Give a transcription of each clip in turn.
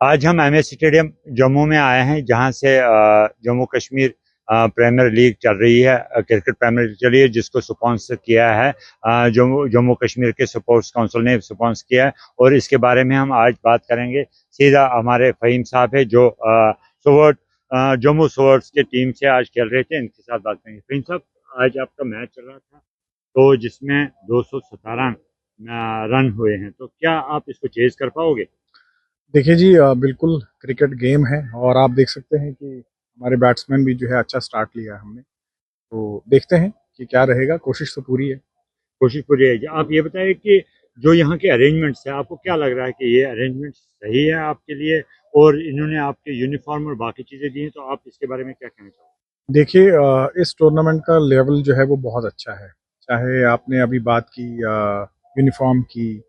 आज हम MA stadium Jammu में आए हैं, जहां से जम्मू कश्मीर प्रीमियर लीग चल रही है। क्रिकेट प्रीमियर लीग चल रही है, जिसको स्पॉन्सर किया है जम्मू जम्मू कश्मीर के स्पोर्ट्स काउंसिल ने स्पॉन्सर किया है। और इसके बारे में हम आज बात करेंगे। सीधा हमारे फ़हीम साहब है, जो सोवर्ट जम्मू सोवर्ट्स के टीम से आज खेल रहे थे, इनके साथ बात करेंगे। फ़हीम साहब, आज आपका मैच चल रहा था, तो जिसमें 217 रन हुए हैं, तो क्या आप इसको चेज कर पाओगे? देखिए जी, बिल्कुल क्रिकेट गेम है और आप देख सकते हैं कि हमारे बैट्समैन भी जो है अच्छा स्टार्ट लिया है हमने। तो देखते हैं कि क्या रहेगा, कोशिश तो पूरी है। कोशिश पूरी है। आप ये बताइए कि जो यहाँ के अरेंजमेंट्स है, आपको क्या लग रहा है कि ये अरेंजमेंट सही है आपके लिए? और इन्होंने आपके यूनिफॉर्म और बाकी चीज़ें दी हैं, तो आप इसके बारे में क्या कहना चाहोगे? देखिए, इस टूर्नामेंट का लेवल जो है वो बहुत अच्छा है। चाहे आपने अभी बात की यूनिफॉर्म की,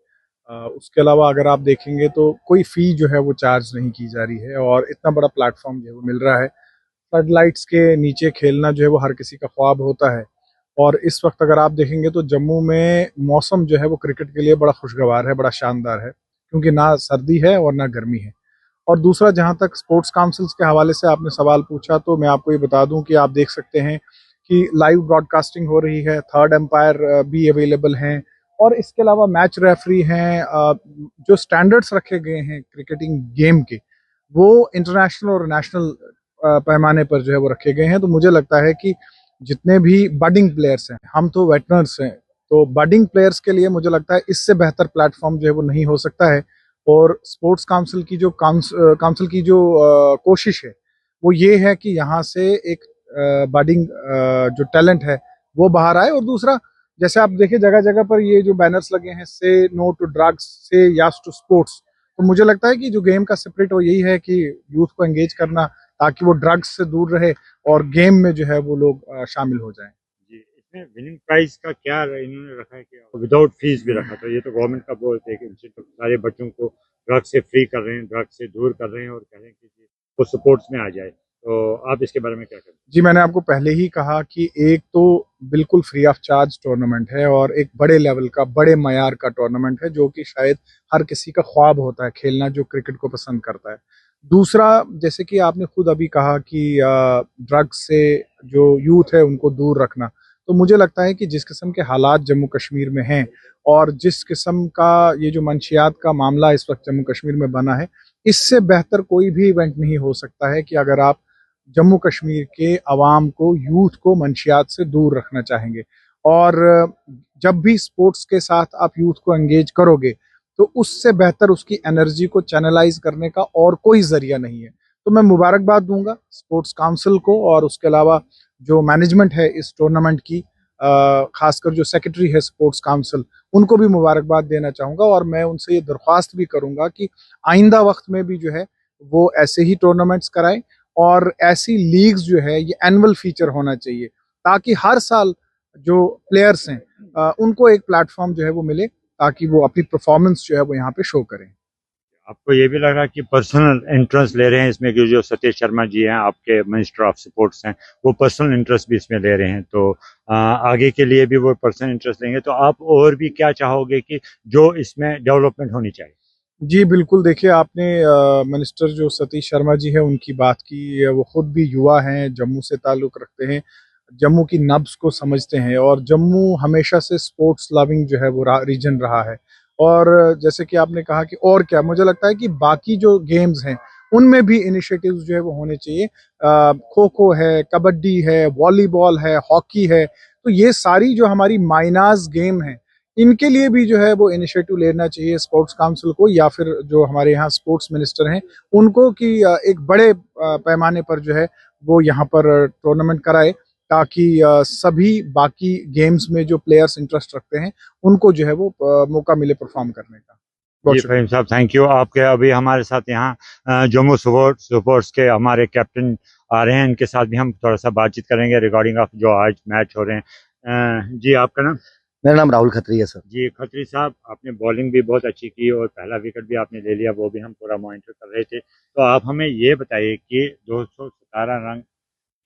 उसके अलावा अगर आप देखेंगे तो कोई फ़ी जो है वो चार्ज नहीं की जा रही है और इतना बड़ा प्लेटफॉर्म जो है वो मिल रहा है। फ्लड लाइट्स के नीचे खेलना जो है वो हर किसी का ख्वाब होता है। और इस वक्त अगर आप देखेंगे तो जम्मू में मौसम जो है वो क्रिकेट के लिए बड़ा खुशगवार है, बड़ा शानदार है, क्योंकि ना सर्दी है और ना गर्मी है। और दूसरा, जहाँ तक स्पोर्ट्स काउंसिल्स के हवाले से आपने सवाल पूछा, तो मैं आपको ये बता दूं कि आप देख सकते हैं कि लाइव ब्रॉडकास्टिंग हो रही है, थर्ड एम्पायर भी अवेलेबल हैं, और इसके अलावा मैच रेफरी हैं। जो स्टैंडर्ड्स रखे गए हैं क्रिकेटिंग गेम के, वो इंटरनेशनल और नेशनल पैमाने पर जो है वो रखे गए हैं। तो मुझे लगता है कि जितने भी बडिंग प्लेयर्स हैं, हम तो वेटरन्स हैं, तो बडिंग प्लेयर्स के लिए मुझे लगता है इससे बेहतर प्लेटफॉर्म जो है वो नहीं हो सकता है। और स्पोर्ट्स काउंसिल की जो काउंसिल की जो कोशिश है, वो ये है कि यहाँ से एक बडिंग जो टैलेंट है वो बाहर आए। और दूसरा, जैसे आप देखिए जगह जगह पर ये जो बैनर्स लगे हैं, से नो टू ड्रग्स, से यस टू स्पोर्ट्स, तो मुझे लगता है कि जो गेम का स्पिरिट वो यही है कि यूथ को एंगेज करना, ताकि वो ड्रग्स से दूर रहे और गेम में जो है वो लोग शामिल हो जाएं। जी, इसमें विनिंग प्राइस का क्या इन्होंने रखा है कि विदाउट फीस भी रखा? तो ये तो गवर्नमेंट का वो है कि इंस्टीट्यूट सारे बच्चों को ड्रग से फ्री कर रहे हैं, ड्रग से दूर कर रहे हैं, और कह रहे हैं कि वो स्पोर्ट्स में आ जाए। तो आप इसके बारे में क्या कहें? जी, मैंने आपको पहले ही कहा कि एक तो बिल्कुल फ्री ऑफ चार्ज टूर्नामेंट है और एक बड़े लेवल का, बड़े मयार का टूर्नामेंट है, जो कि शायद हर किसी का ख्वाब होता है खेलना, जो क्रिकेट को पसंद करता है। दूसरा, जैसे कि आपने खुद अभी कहा कि ड्रग्स से जो यूथ है उनको दूर रखना, तो मुझे लगता है कि जिस किस्म के हालात जम्मू कश्मीर में हैं और जिस किस्म का ये जो मंशियात का मामला इस वक्त जम्मू कश्मीर में बना है, इससे बेहतर कोई भी इवेंट नहीं हो सकता है कि अगर आप जम्मू कश्मीर के अवाम को, यूथ को मंशियात से दूर रखना चाहेंगे। और जब भी स्पोर्ट्स के साथ आप यूथ को एंगेज करोगे, तो उससे बेहतर उसकी एनर्जी को चैनलाइज करने का और कोई जरिया नहीं है। तो मैं मुबारकबाद दूंगा स्पोर्ट्स काउंसिल को, और उसके अलावा जो मैनेजमेंट है इस टूर्नामेंट की, खासकर जो सेक्रेटरी है स्पोर्ट्स काउंसिल, उनको भी मुबारकबाद देना चाहूँगा। और मैं उनसे ये दरख्वास्त भी करूँगा कि आइंदा वक्त में भी जो है वो ऐसे ही टूर्नामेंट्स कराएं, और ऐसी लीग्स जो है ये एनुअल फीचर होना चाहिए, ताकि हर साल जो प्लेयर्स हैं उनको एक प्लेटफॉर्म जो है वो मिले, ताकि वो अपनी परफॉर्मेंस जो है वो यहाँ पे शो करें। आपको ये भी लग रहा है कि पर्सनल इंटरेस्ट ले रहे हैं इसमें, कि जो सतीश शर्मा जी हैं, आपके मिनिस्टर ऑफ स्पोर्ट्स हैं, वो पर्सनल इंटरेस्ट भी इसमें ले रहे हैं, तो आगे के लिए भी वो पर्सनल इंटरेस्ट लेंगे? तो आप और भी क्या चाहोगे कि जो इसमें डेवलपमेंट होनी चाहिए? जी बिल्कुल, देखिए आपने मिनिस्टर जो सतीश शर्मा जी है उनकी बात की। वो खुद भी युवा हैं, जम्मू से ताल्लुक़ रखते हैं, जम्मू की नब्ज़ को समझते हैं, और जम्मू हमेशा से स्पोर्ट्स लविंग जो है वो रीजन रहा है। और जैसे कि आपने कहा कि और क्या, मुझे लगता है कि बाकी जो गेम्स हैं उनमें भी इनिशिएटिव्स जो है वो होने चाहिए। खो खो है, कबड्डी है, वॉलीबॉल है, हॉकी है, तो ये सारी जो हमारी माइनर्स गेम हैं, इनके लिए भी जो है वो इनिशिएटिव लेना चाहिए स्पोर्ट्स काउंसिल को, या फिर जो हमारे यहाँ स्पोर्ट्स मिनिस्टर हैं उनको, कि एक बड़े पैमाने पर जो है वो यहाँ पर टूर्नामेंट कराए, ताकि सभी बाकी गेम्स में जो प्लेयर्स इंटरेस्ट रखते हैं उनको जो है वो मौका मिले परफॉर्म करने का। बहुत जी शुक्रिया। फ़हीम साहब, थैंक यू। आपके अभी हमारे साथ यहाँ जम्मू स्पोर्ट्स के हमारे कैप्टन आ रहे हैं, इनके साथ भी हम थोड़ा सा बातचीत करेंगे रिगार्डिंग ऑफ जो आज मैच हो रहे हैं। जी, आपका नाम? मेरा नाम राहुल खत्री है सर। जी, खत्री साहब, आपने बॉलिंग भी बहुत अच्छी की और पहला विकेट भी आपने ले लिया, वो भी हम पूरा मॉनिटर कर रहे थे। तो आप हमें ये बताइए कि 217 रन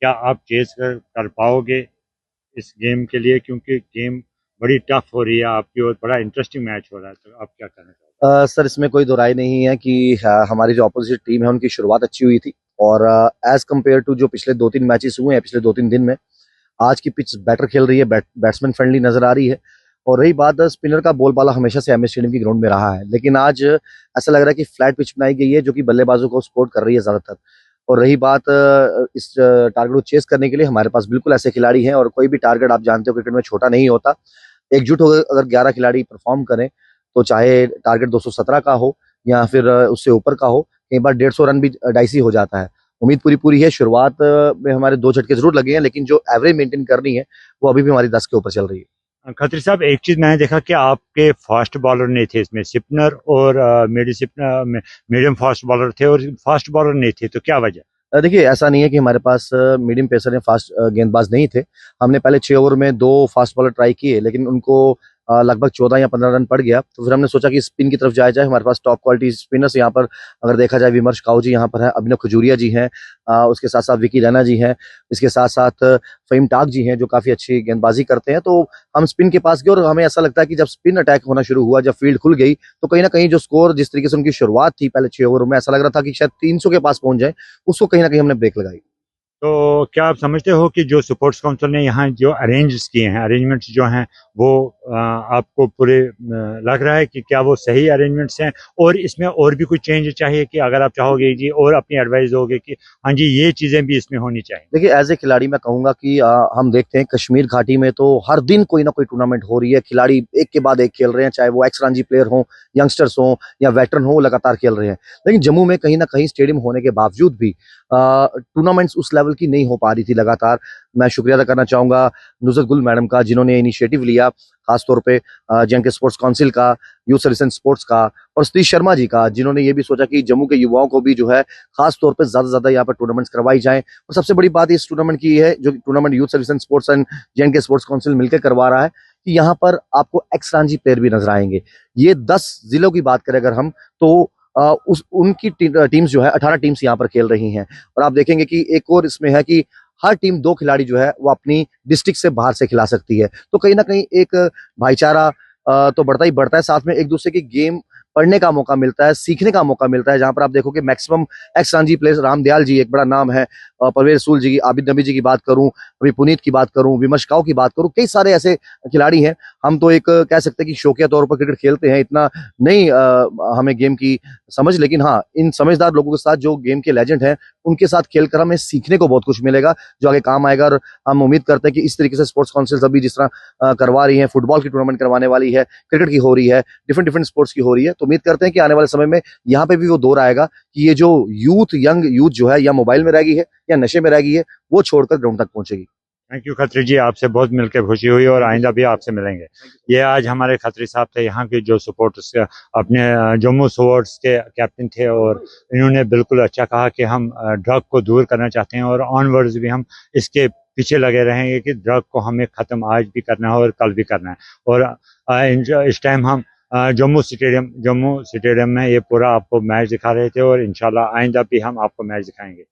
क्या आप चेज़ कर पाओगे इस गेम के लिए? क्योंकि गेम बड़ी टफ हो रही है आपकी और बड़ा इंटरेस्टिंग मैच हो रहा है, तो आप क्या कहना चाहोगे? सर इसमें कोई दो राय नहीं है कि हमारी जो अपोजिट टीम है उनकी शुरुआत अच्छी हुई थी और एज कम्पेयर टू जो पिछले 2-3 मैचेस हुए हैं पिछले 2-3 दिन में आज की पिच बेटर खेल रही है, बैट्समैन फ्रेंडली नजर आ रही है। और रही बात स्पिनर का, बोलबाला हमेशा से एमएस स्टेडियम की ग्राउंड में रहा है, लेकिन आज ऐसा लग रहा है कि फ्लैट पिच बनाई गई है जो कि बल्लेबाजों को सपोर्ट कर रही है ज्यादातर। और रही बात इस टारगेट को चेस करने के लिए हमारे पास बिल्कुल ऐसे खिलाड़ी हैं, और कोई भी टारगेट आप जानते हो क्रिकेट में छोटा नहीं होता। एकजुट होकर अगर 11 खिलाड़ी परफॉर्म करें तो चाहे टारगेट 217 का हो या फिर उससे ऊपर का हो, कई बार 150 रन भी डाइसी हो जाता है। उम्मीद पूरी पूरी है। शुरुआत में हमारे 2 झटके जरूर लगे हैं, लेकिन जो एवरेज मेंटेन करनी है वो अभी भी हमारी 10 के ऊपर चल रही है। खत्री साहब, एक चीज मैंने देखा कि आपके फास्ट बॉलर नहीं थे इसमें, स्पिनर और मीडियम फास्ट बॉलर थे और फास्ट बॉलर नहीं थे, तो क्या वजह? देखिए, ऐसा नहीं है कि हमारे पास मीडियम पेसर या फास्ट गेंदबाज नहीं थे। हमने पहले 6 ओवर में 2 फास्ट बॉलर ट्राई किए, लेकिन उनको लगभग 14 या 15 रन पड़ गया। तो फिर हमने सोचा कि स्पिन की तरफ जाया जाए। हमारे पास टॉप क्वालिटी स्पिनर्स यहाँ पर अगर देखा जाए, विमर्श काऊ जी यहाँ पर है, अभिनव खजूरिया जी हैं, उसके साथ साथ विकी रैना जी हैं, इसके साथ साथ फहीम टाक जी हैं जो काफी अच्छी गेंदबाजी करते हैं। तो हम स्पिन के पास गए और हमें ऐसा लगता है कि जब स्पिन अटैक होना शुरू हुआ, जब फील्ड खुल गई, तो कहीं ना कहीं जो स्कोर जिस तरीके से उनकी शुरुआत थी पहले 6 ओवर में, ऐसा लग रहा था कि शायद 300 के पास पहुंच जाए, उसको कहीं ना कहीं हमने ब्रेक लगाई। तो क्या आप समझते हो कि जो स्पोर्ट्स काउंसिल ने यहाँ जो अरेंज किए हैं, अरेंजमेंट्स जो हैं, वो आपको पूरे लग रहा है कि क्या वो सही अरेंजमेंट्स हैं, और इसमें और भी कुछ चेंज चाहिए कि अगर आप चाहोगे जी और अपनी एडवाइस दोगे कि हाँ जी ये चीज़ें भी इसमें होनी चाहिए? देखिए, एज ए खिलाड़ी मैं कहूंगा कि हम देखते हैं कश्मीर घाटी में तो हर दिन कोई ना कोई टूर्नामेंट हो रही है, खिलाड़ी एक के बाद एक खेल रहे हैं, चाहे वो एक्स रणजी प्लेयर हो, यंगस्टर्स हो या वेटरन हो, लगातार खेल रहे हैं। लेकिन जम्मू में कहीं ना कहीं स्टेडियम होने के बावजूद भी टूर्नामेंट्स उस लेवल की नहीं हो पा रही थी लगातार। मैं शुक्रिया अदा करना चाहूंगा नुसरत गुल मैडम का, जिन्होंने इनिशिएटिव लिया, खासतौर पे जे स्पोर्ट्स काउंसिल का, यूथ सर्विस स्पोर्ट्स का, और सतीश शर्मा जी का, जिन्होंने ये भी सोचा कि जम्मू के युवाओं को भी जो है खास तौर पे ज्यादा से ज्यादा यहाँ पर टूर्नामेंट्स करवाई जाएं। और सबसे बड़ी बात इस टूर्नामेंट की है, जो tournament youth service sports and J sports council मिलकर करवा रहा है, कि यहाँ पर आपको एक्स रांझी प्लेयर भी नजर आएंगे। ये 10 जिलों की बात करें अगर हम, तो उस उनकी टीम्स जो है 18 टीम्स यहाँ पर खेल रही हैं। और आप देखेंगे कि एक और इसमें है कि हर टीम 2 खिलाड़ी जो है वो अपनी डिस्ट्रिक्ट से बाहर से खिला सकती है। तो कहीं ना कहीं एक भाईचारा तो बढ़ता ही बढ़ता है, साथ में एक दूसरे की गेम पढ़ने का मौका मिलता है, सीखने का मौका मिलता है। जहां पर आप देखो कि maximum ex Ranji players, Ramdayal ji एक बड़ा नाम है, परवेज रसूल जी, आबिद नबी जी की बात करूं, अभी पुनीत की बात करूं, विमर्श काऊ की बात करूं, कई सारे ऐसे खिलाड़ी हैं। हम तो एक कह सकते हैं कि शौकिया तौर पर क्रिकेट खेलते हैं, इतना नहीं हमें गेम की समझ, लेकिन हाँ, इन समझदार लोगों के साथ जो गेम के लेजेंड हैं, उनके साथ खेलकर हमें सीखने को बहुत कुछ मिलेगा जो आगे काम आएगा। और हम उम्मीद करते हैं कि इस तरीके से स्पोर्ट्स काउंसिल अभी जिस तरह करवा रही है, फुटबॉल की टूर्नामेंट करवाने वाली है, क्रिकेट की हो रही है, डिफरेंट डिफरेंट स्पोर्ट्स की हो रही है, तो उम्मीद करते हैं कि आने वाले समय में यहाँ पे भी वो दौर आएगा कि ये जो यंग यूथ जो है या मोबाइल में रह गई है या नशे में रह गई है, वो छोड़कर ग्राउंड तक पहुंचेगी। थैंक यू खत्री जी, आपसे बहुत मिलकर खुशी हुई और आइंदा भी आपसे मिलेंगे। ये आज हमारे खत्री साहब थे, यहाँ के जो सपोर्टर्स अपने जम्मू स्पोर्ट्स के कैप्टन थे, और इन्होंने बिल्कुल अच्छा कहा कि हम ड्रग को दूर करना चाहते हैं और ऑनवर्ड्स भी हम इसके पीछे लगे रहेंगे कि ड्रग को हमें ख़त्म आज भी करना है और कल भी करना है। और इस टाइम हम जम्मू स्टेडियम में ये पूरा आपको मैच दिखा रहे थे, और इंशाल्लाह आइंदा भी हम आपको मैच दिखाएंगे।